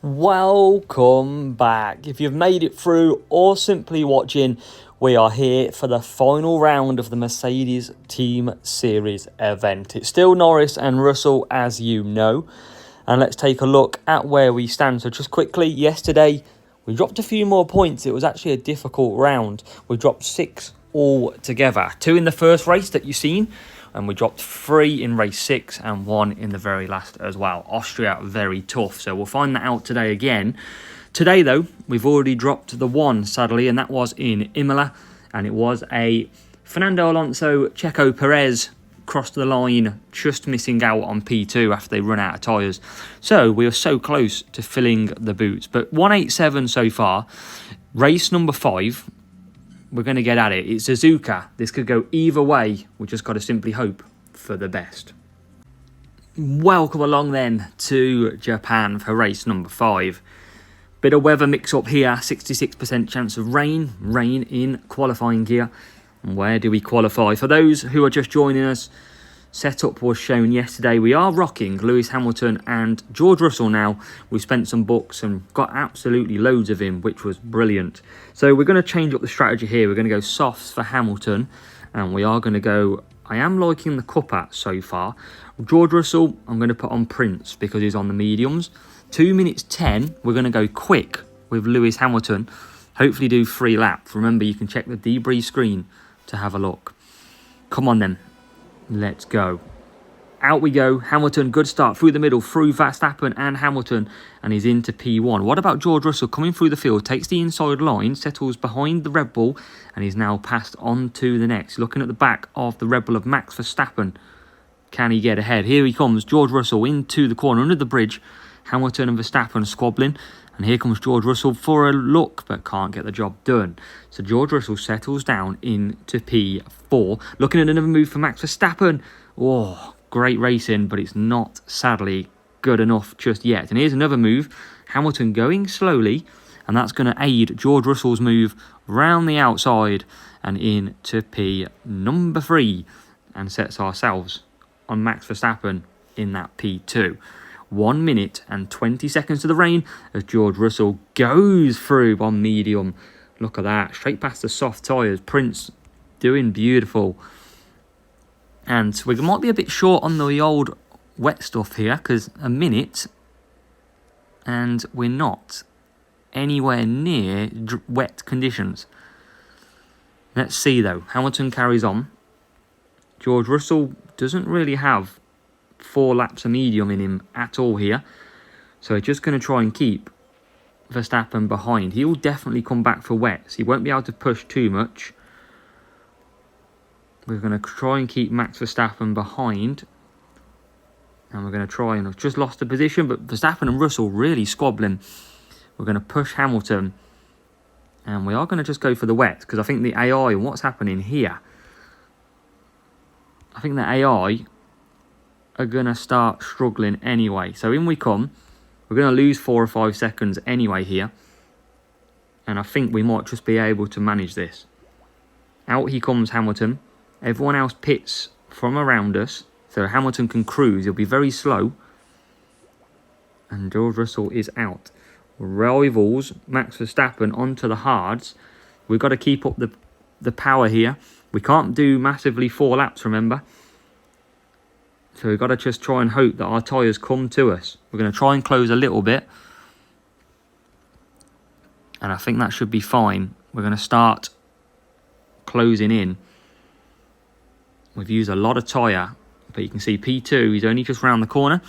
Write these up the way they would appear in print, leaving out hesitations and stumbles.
Welcome back. If you've made it through or simply watching, we are here for the final round of the Mercedes Team Series event. It's still Norris and Russell, as you know. And let's take a look at where we stand. So just quickly, yesterday we dropped a few more points. It was actually a difficult round. We dropped 6 all together. 2 in the first race that you've seen. And we dropped 3 in race 6 and 1 in the very last as well. Austria, very tough. So we'll find that out today again. Today, though, we've already dropped the 1, sadly, and that was in Imola. And it was a Fernando Alonso, Checo Perez crossed the line, just missing out on P2 after they run out of tyres. So we were so close to filling the boots. But 187 so far. Race number 5. We're going to get at it. It's Suzuka. This could go either way. We just got to simply hope for the best. Welcome along then to Japan for race number 5. Bit of weather mix up here. 66% chance of rain. Rain in qualifying gear. And where do we qualify? For those who are just joining us, setup was shown yesterday. We are rocking Lewis Hamilton and George Russell now. We spent some bucks and got absolutely loads of him, which was brilliant. So we're going to change up the strategy here. We're going to go softs for Hamilton. And we are going to go... I am liking the Cuppa so far. George Russell, I'm going to put on Prince because he's on the mediums. 2 minutes 10, we're going to go quick with Lewis Hamilton. Hopefully do 3 laps. Remember, you can check the debris screen to have a look. Come on then. Let's go. Out we go. Hamilton, good start through the middle, through Verstappen and Hamilton, and he's into P1. What about George Russell coming through the field, takes the inside line, settles behind the Red Bull, and he's now passed on to the next. Looking at the back of the Red Bull of Max Verstappen. Can he get ahead? Here he comes, George Russell into the corner, under the bridge. Hamilton and Verstappen squabbling. And here comes George Russell for a look, but can't get the job done. So George Russell settles down into P4. Looking at another move for Max Verstappen. Oh, great racing, but it's not, sadly, good enough just yet. And here's another move. Hamilton going slowly, and that's going to aid George Russell's move round the outside and into P number 3. And sets ourselves on Max Verstappen in that P2. 1 minute and 20 seconds to the rain as George Russell goes through on medium. Look at that. Straight past the soft tyres. Prince doing beautiful. And we might be a bit short on the old wet stuff here because a minute and we're not anywhere near wet conditions. Let's see though. Hamilton carries on. George Russell doesn't really have 4 laps of medium in him at all here. So just going to try and keep Verstappen behind. He will definitely come back for wets. He won't be able to push too much. We're going to try and keep Max Verstappen behind. And we're going to try and... I've just lost the position, but Verstappen and Russell really squabbling. We're going to push Hamilton. And we are going to just go for the wet. Because I think the AI and what's happening here... I think the AI... are going to start struggling anyway. So in we come. We're going to lose 4 or 5 seconds anyway here. And I think we might just be able to manage this. Out he comes Hamilton. Everyone else pits from around us. So Hamilton can cruise. He'll be very slow. And George Russell is out. Rivals Max Verstappen onto the hards. We've got to keep up the power here. We can't do massively 4 laps, remember. So we've got to just try and hope that our tyres come to us. We're going to try and close a little bit. And I think that should be fine. We're going to start closing in. We've used a lot of tyre. But you can see P2, he's only just round the corner.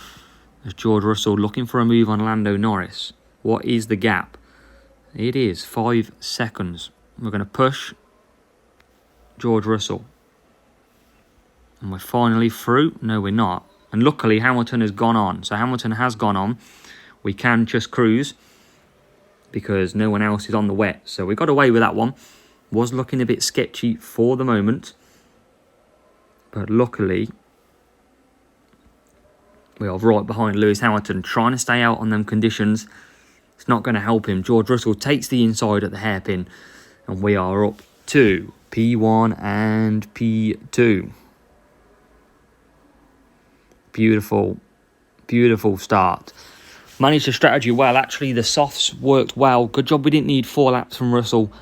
There's George Russell looking for a move on Lando Norris. What is the gap? It is 5 seconds. We're going to push George Russell. And we're finally through. No, we're not. And luckily, Hamilton has gone on. So Hamilton has gone on. We can just cruise because no one else is on the wet. So we got away with that one. Was looking a bit sketchy for the moment. But luckily, we are right behind Lewis Hamilton, trying to stay out on them conditions. It's not going to help him. George Russell takes the inside at the hairpin. And we are up to P1 and P2. Beautiful, beautiful start. managed the strategy well. Actually, the softs worked well. Good job we didn't need 4 laps from Russell,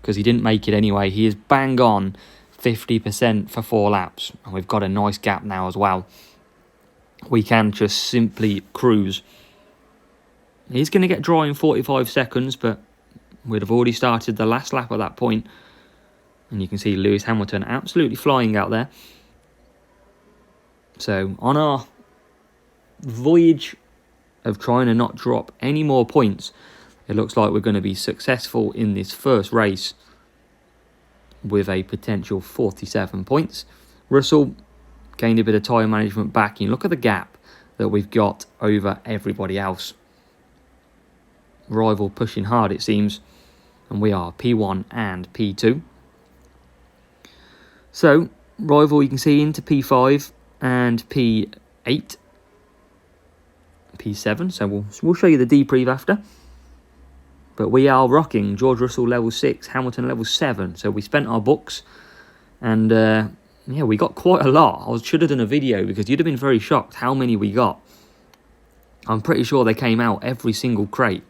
because he didn't make it anyway. He is bang on 50% for 4 laps. And we've got a nice gap now as well. We can just simply cruise. He's going to get dry in 45 seconds, but we'd have already started the last lap at that point. And you can see Lewis Hamilton absolutely flying out there. So on our voyage of trying to not drop any more points, it looks like we're going to be successful in this first race with a potential 47 points. Russell gained a bit of tyre management back. You look at the gap that we've got over everybody else. Rival pushing hard, it seems. And we are P1 and P2. So, rival, you can see, into P5 and P8. P7, so we'll show you the debrief after. But we are rocking. George Russell level 6, Hamilton level 7. So we spent our bucks, and yeah, we got quite a lot. I should have done a video, because you'd have been very shocked how many we got. I'm pretty sure they came out every single crate.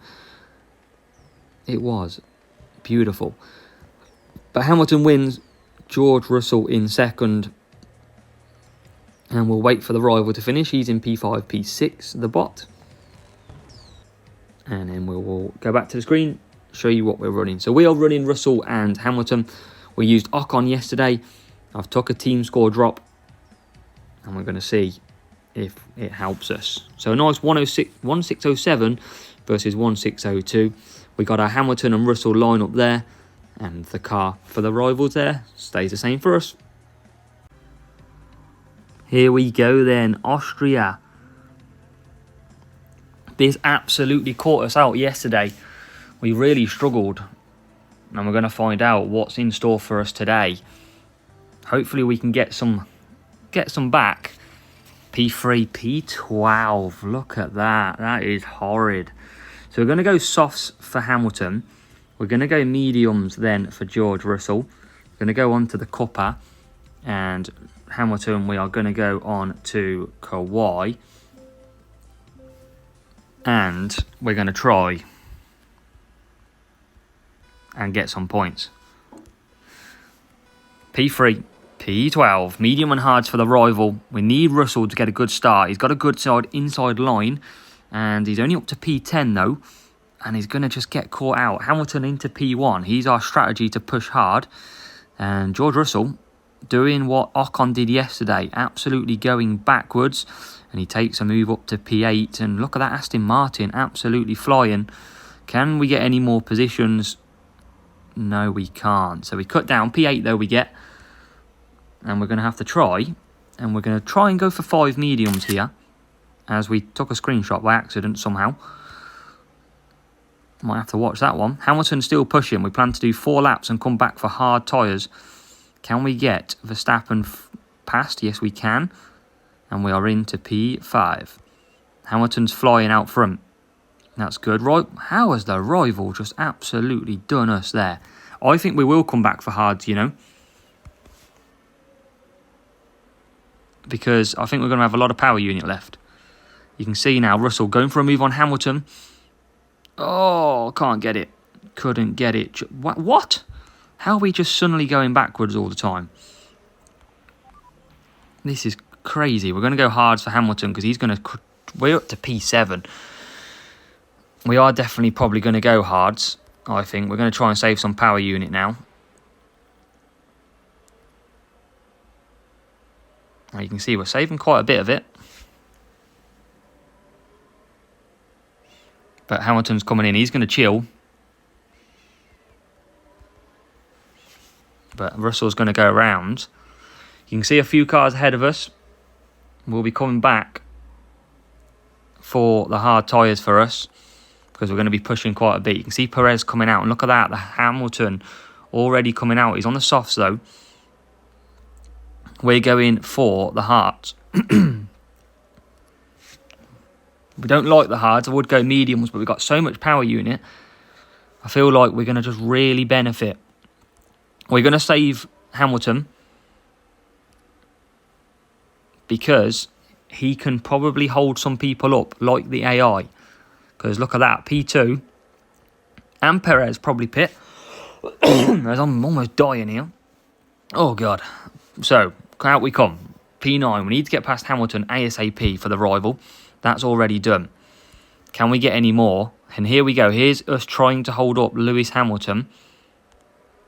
It was beautiful. But Hamilton wins, George Russell in second. And we'll wait for the rival to finish. He's in P5, P6, the bot. And then we'll go back to the screen, show you what we're running. So we are running Russell and Hamilton. We used Ocon yesterday. I've took a team score drop, and we're going to see if it helps us. So a nice 1607 versus 1602. We got our Hamilton and Russell line up there, and the car for the rivals there stays the same for us. Here we go then, Austria. This absolutely caught us out yesterday. We really struggled, and we're going to find out what's in store for us today. Hopefully we can get some back. P3, P12. Look at that. That is horrid. So we're going to go softs for Hamilton. We're going to go mediums then for George Russell. We're going to go on to the Cuppa. And Hamilton, we are going to go on to Kauai. And we're going to try and get some points. P3, P12, medium and hards for the rival. We need Russell to get a good start. He's got a good inside line, and he's only up to P10 though, and he's going to just get caught out. Hamilton into P1. He's our strategy to push hard. And George Russell doing what Ocon did yesterday, absolutely going backwards, and he takes a move up to P8. And look at that Aston Martin, absolutely flying. Can we get any more positions? No, we can't. So we cut down. P8 though we get. And we're going to have to try. And we're going to try and go for 5 mediums here, as we took a screenshot by accident somehow. Might have to watch that one. Hamilton's still pushing. We plan to do 4 laps and come back for hard tyres. Can we get Verstappen past? Yes, we can. And we are into P5. Hamilton's flying out front. That's good. Right, how has the rival just absolutely done us there? I think we will come back for hards, you know. Because I think we're going to have a lot of power unit left. You can see now Russell going for a move on Hamilton. Oh, can't get it. Couldn't get it. What? How are we just suddenly going backwards all the time? This is crazy. We're going to go hards for Hamilton, because he's going to... We're up to P7. We are definitely probably going to go hards, I think. We're going to try and save some power unit now. Now you can see we're saving quite a bit of it. But Hamilton's coming in. He's going to chill. But Russell's going to go around. You can see a few cars ahead of us. We'll be coming back for the hard tyres for us, because we're going to be pushing quite a bit. You can see Perez coming out. And look at that. The Hamilton already coming out. He's on the softs though. We're going for the hards. We don't like the hards. I would go mediums, but we've got so much power unit. I feel like we're going to just really benefit. We're going to save Hamilton, because he can probably hold some people up, like the AI. Because look at that, P2 and Perez probably pit. I'm almost dying here. Oh, God. So, out we come. P9, we need to get past Hamilton ASAP for the rival. That's already done. Can we get any more? And here we go. Here's us trying to hold up Lewis Hamilton.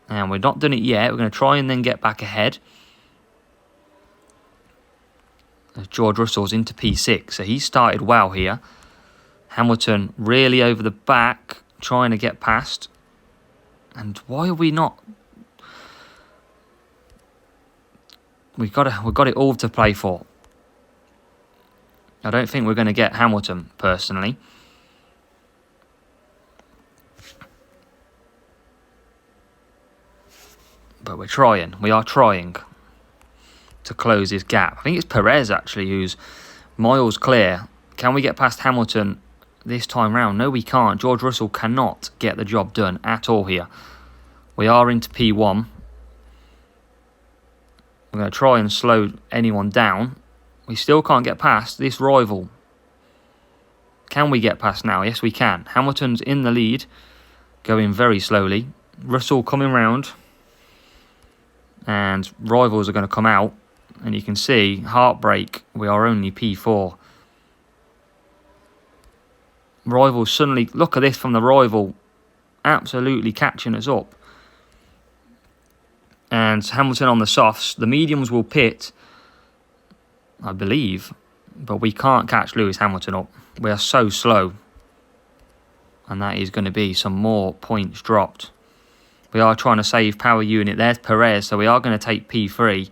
And we've not done it yet. We're going to try and then get back ahead. As George Russell's into P6. So he started well here. Hamilton really over the back, trying to get past. And why are we not... We've got it all to play for. I don't think we're going to get Hamilton, personally. But we're trying. We are trying to close this gap. I think it's Perez, actually, who's miles clear. Can we get past Hamilton this time round? No, we can't. George Russell cannot get the job done at all here. We are into P1. We're going to try and slow anyone down. We still can't get past this rival. Can we get past now? Yes, we can. Hamilton's in the lead, going very slowly. Russell coming round. And rivals are going to come out. And you can see, heartbreak, we are only P4. Rivals suddenly, look at this from the rival, absolutely catching us up. And Hamilton on the softs. The mediums will pit, I believe, but we can't catch Lewis Hamilton up. We are so slow. And that is going to be some more points dropped. We are trying to save power unit. There's Perez, so we are going to take P3,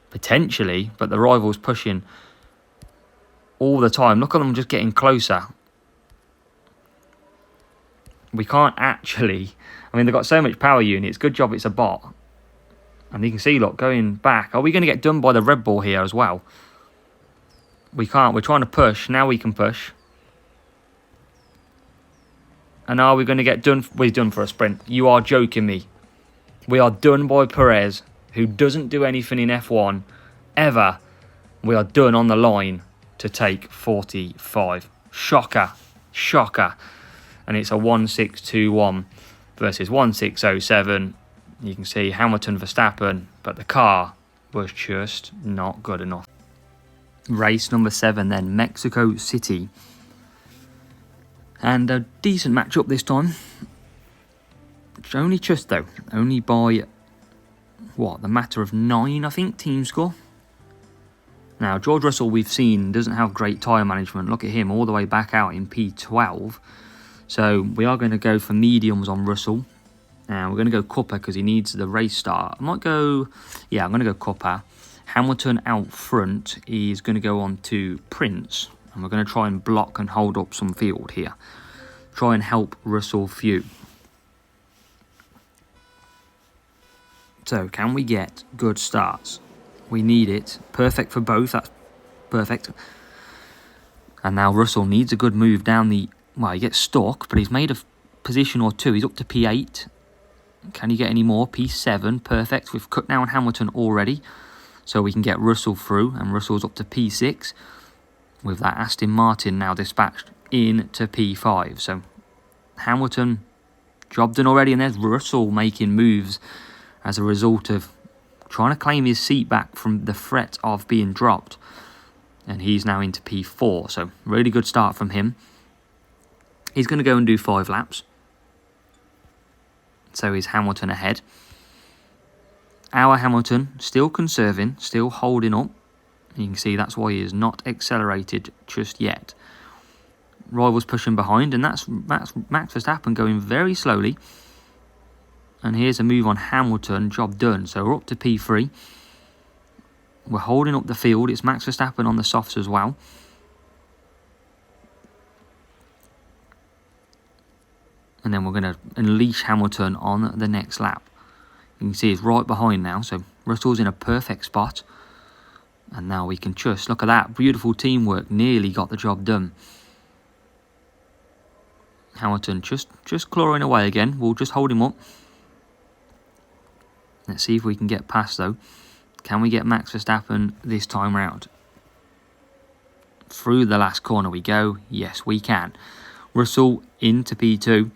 potentially, but the rival's pushing all the time. Look at them just getting closer. We can't actually... I mean, they've got so much power units. Good job it's a bot. And you can see, look, going back. Are we going to get done by the Red Bull here as well? We can't. We're trying to push. Now we can push. And are we going to get done? We're done for a sprint. You are joking me. We are done by Perez, who doesn't do anything in F1 ever. We are done on the line to take 45. Shocker. Shocker. And it's a 1621 versus 1607. You can see Hamilton, Verstappen, but the car was just not good enough. Race number 7 then, Mexico City. And a decent matchup this time. It's only just though, only by, what, the matter of 9, I think, team score. Now, George Russell, we've seen, doesn't have great tyre management. Look at him, all the way back out in P12. So, we are going to go for mediums on Russell. And we're going to go Cuppa because he needs the race start. I might go... Yeah, I'm going to go Cuppa. Hamilton out front is going to go on to Prince. And we're going to try and block and hold up some field here. Try and help Russell few. So, can we get good starts? We need it. Perfect for both. That's perfect. And now Russell needs a good move down the... Well, he gets stuck, but he's made a position or two. He's up to P8. Can you get any more? P7, perfect. We've cut down Hamilton already, so we can get Russell through, and Russell's up to P6, with that Aston Martin now dispatched into P5. So Hamilton, job done already, and there's Russell making moves as a result of trying to claim his seat back from the threat of being dropped. And he's now into P4, so really good start from him. He's going to go and do 5 laps. So is Hamilton ahead. Our Hamilton still conserving, still holding up. You can see that's why he is not accelerated just yet. Rivals pushing behind, and that's Max Verstappen going very slowly. And here's a move on Hamilton, job done. So we're up to P3. We're holding up the field. It's Max Verstappen on the softs as well. And then we're going to unleash Hamilton on the next lap. You can see he's right behind now. So Russell's in a perfect spot. And now we can just, look at that. Beautiful teamwork. Nearly got the job done. Hamilton just clawing away again. We'll just hold him up. Let's see if we can get past though. Can we get Max Verstappen this time round? Through the last corner we go. Yes, we can. Russell into P2.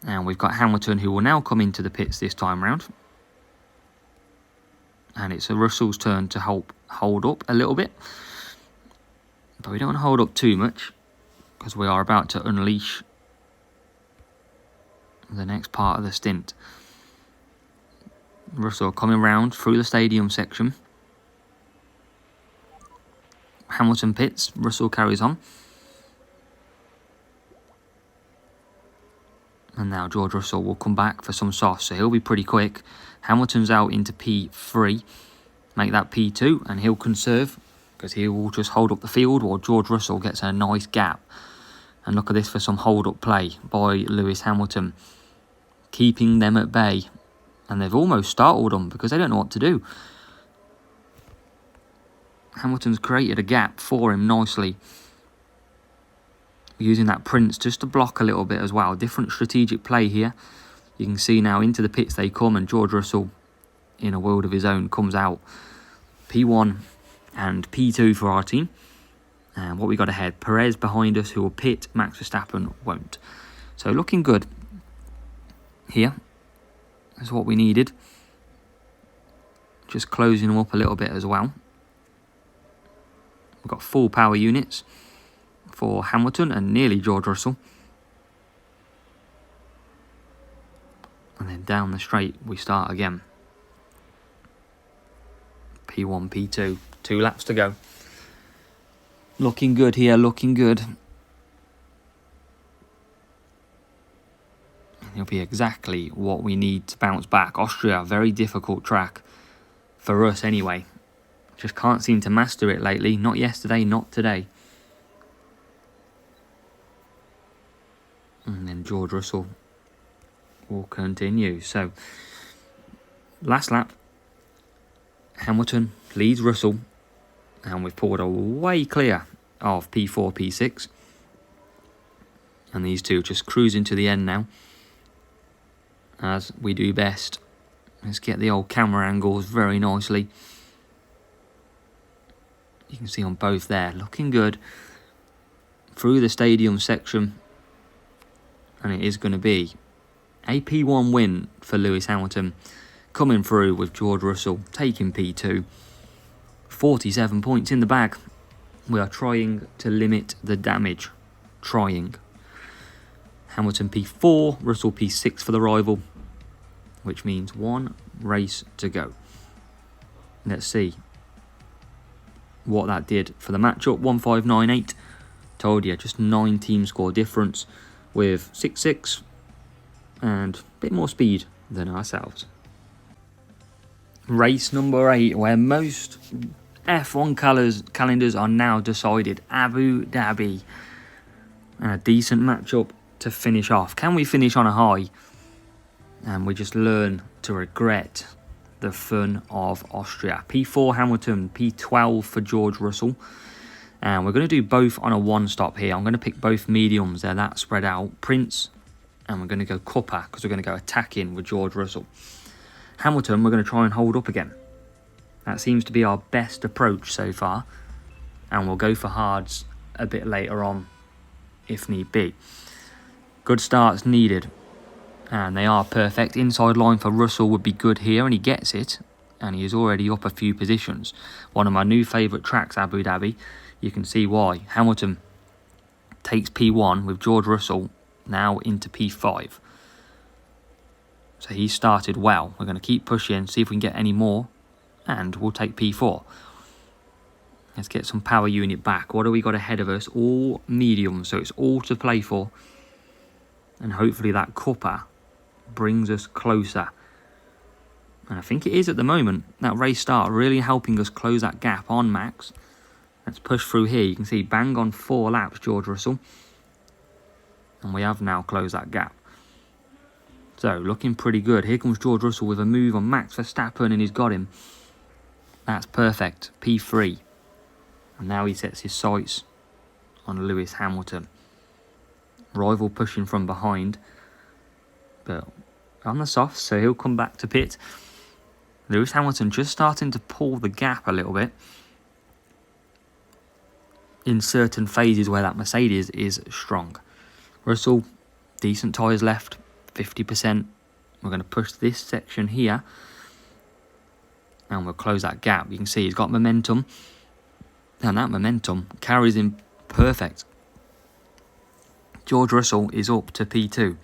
And we've got Hamilton, who will now come into the pits this time round. And it's Russell's turn to hold up a little bit. But we don't want to hold up too much, because we are about to unleash the next part of the stint. Russell coming round through the stadium section. Hamilton pits, Russell carries on. And now George Russell will come back for some softs, so he'll be pretty quick. Hamilton's out into P3, make that P2, and he'll conserve, because he will just hold up the field while George Russell gets a nice gap. And look at this for some hold-up play by Lewis Hamilton, keeping them at bay. And they've almost startled them because they don't know what to do. Hamilton's created a gap for him nicely, using that Prince just to block a little bit as well. Different strategic play here. You can see now into the pits they come, and George Russell, in a world of his own, comes out. P1 and P2 for our team. And what we got ahead, Perez behind us, who will pit, Max Verstappen won't. So looking good here. That's what we needed. Just closing them up a little bit as well. We've got full power units for Hamilton and nearly George Russell. And then down the straight we start again. P1, P2, 2 laps to go. Looking good here, looking good. It'll be exactly what we need to bounce back. Austria, very difficult track. For us anyway. Just can't seem to master it lately. Not yesterday, not today. And then George Russell will continue. So, last lap. Hamilton leads Russell. And we've pulled away clear of P4, P6. And these two just cruising to the end now, as we do best. Let's get the old camera angles very nicely. You can see on both there, looking good. Through the stadium section. And it is going to be a P1 win for Lewis Hamilton. Coming through with George Russell taking P2. 47 points in the bag. We are trying to limit the damage. Trying. Hamilton P4, Russell P6 for the rival, which means 1 race to go. Let's see what that did for the matchup. 1-5-9-8. Told you, just 9 team score difference with 6-6 and a bit more speed than ourselves. Race number 8, where most F1 calendars are now decided. Abu Dhabi. And a decent matchup to finish off. Can we finish on a high? And we just learn to regret the fun of Austria. P4 Hamilton, P12 for George Russell. And we're going to do both on a 1-stop here. I'm going to pick both mediums. They're that spread out. Prince. And we're going to go Cuppa, because we're going to go attacking with George Russell. Hamilton, we're going to try and hold up again. That seems to be our best approach so far. And we'll go for hards a bit later on, if need be. Good starts needed. And they are perfect. Inside line for Russell would be good here, and he gets it. And he is already up a few positions. One of my new favourite tracks, Abu Dhabi. You can see why. Hamilton takes P1 with George Russell now into P5. So he started well. We're going to keep pushing, see if we can get any more. And we'll take P4. Let's get some power unit back. What do we got ahead of us? All medium, so it's all to play for. And hopefully that Cuppa brings us closer. And I think it is at the moment. That race start really helping us close that gap on Max. Let's push through here. You can see bang on 4 laps, George Russell. And we have now closed that gap. So, looking pretty good. Here comes George Russell with a move on Max Verstappen, and he's got him. That's perfect. P3. And now he sets his sights on Lewis Hamilton. Rival pushing from behind. But on the soft, so he'll come back to pit. Lewis Hamilton just starting to pull the gap a little bit. In certain phases where that Mercedes is strong. Russell, decent tyres left, 50%. We're going to push this section here. And we'll close that gap. You can see he's got momentum. And that momentum carries him perfect. George Russell is up to P2.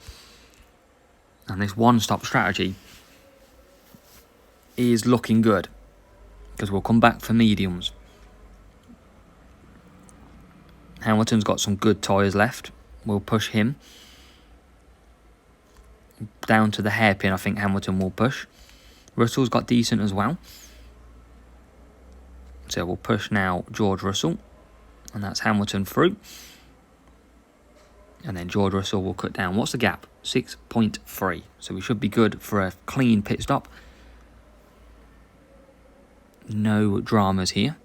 And this one-stop strategy is looking good. Because we'll come back for mediums. Hamilton's got some good tyres left. We'll push him. Down to the hairpin, I think Hamilton will push. Russell's got decent as well. So we'll push now George Russell. And that's Hamilton through. And then George Russell will cut down. What's the gap? 6.3. So we should be good for a clean pit stop. No dramas here.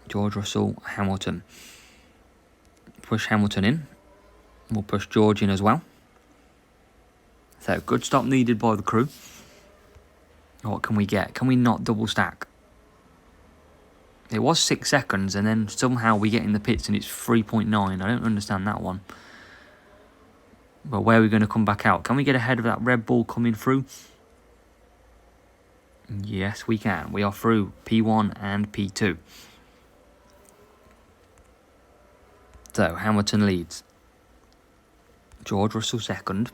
George Russell, Hamilton. Push Hamilton in. We'll push George in as well. So, good stop needed by the crew. What can we get? Can we not double stack? It was 6 seconds and then somehow we get in the pits and it's 3.9. I don't understand that one. But where are we going to come back out? Can we get ahead of that Red Bull coming through? Yes, we can. We are through P1 and P2. So, Hamilton leads. George Russell second.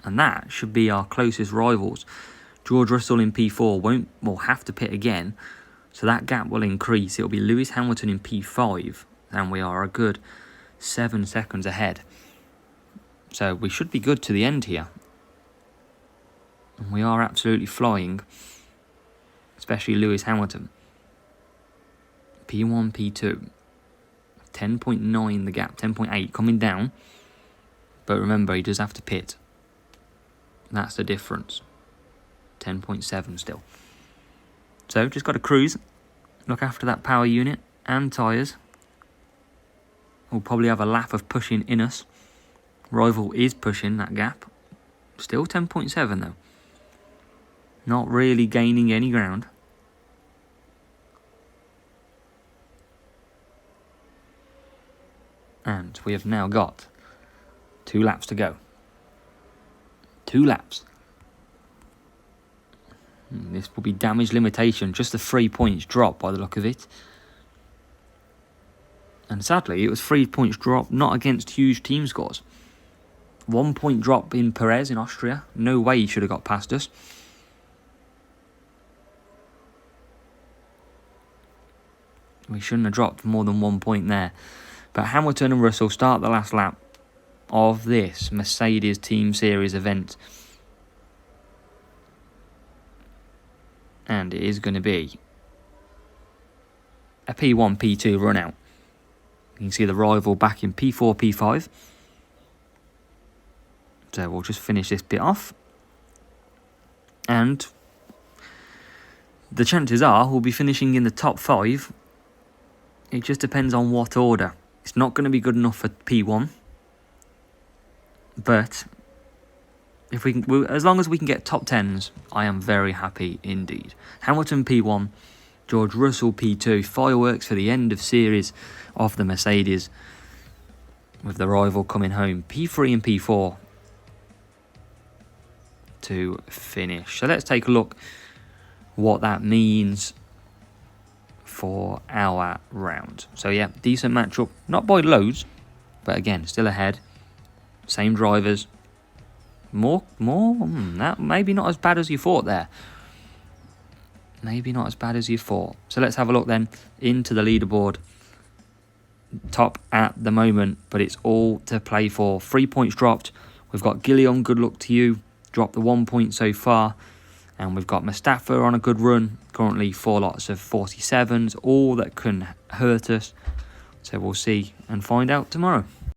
And that should be our closest rivals. George Russell in P4 will have to pit again. So that gap will increase. It'll be Lewis Hamilton in P5. And we are a good 7 seconds ahead. So we should be good to the end here. And we are absolutely flying. Especially Lewis Hamilton. P1, P2. 10.9 the gap. 10.8 coming down. But remember, he does have to pit. That's the difference. 10.7 still. So, just got to cruise. Look after that power unit and tyres. We'll probably have a lap of pushing in us. Rival is pushing that gap. Still 10.7 though. Not really gaining any ground. And we have now got 2 laps to go. 2 laps. This will be damage limitation. Just a 3 points drop by the look of it. And sadly, it was 3 points drop, not against huge team scores. 1 point drop in Perez in Austria. No way he should have got past us. We shouldn't have dropped more than 1 point there. But Hamilton and Russell start the last lap of this Mercedes Team Series event. And it is going to be a P1, P2 run out. You can see the rival back in P4, P5. So we'll just finish this bit off. And the chances are we'll be finishing in the top 5. It just depends on what order. It's not going to be good enough for P1. But if we can, as long as we can get top 10s, I am very happy indeed. Hamilton P1, George Russell P2, fireworks for the end of series of the Mercedes, with the rival coming home. P3 and P4 to finish. So let's take a look what that means for our round. So yeah, decent matchup, not by loads, but again, still ahead. Same drivers. That maybe not as bad as you thought there. Maybe not as bad as you thought. So let's have a look then into the leaderboard. Top at the moment, but it's all to play for. 3 points dropped. We've got Gilliam, good luck to you. Dropped the 1 point so far. And we've got Mustafa on a good run. Currently 4 lots of 47s. All that can hurt us. So we'll see and find out tomorrow.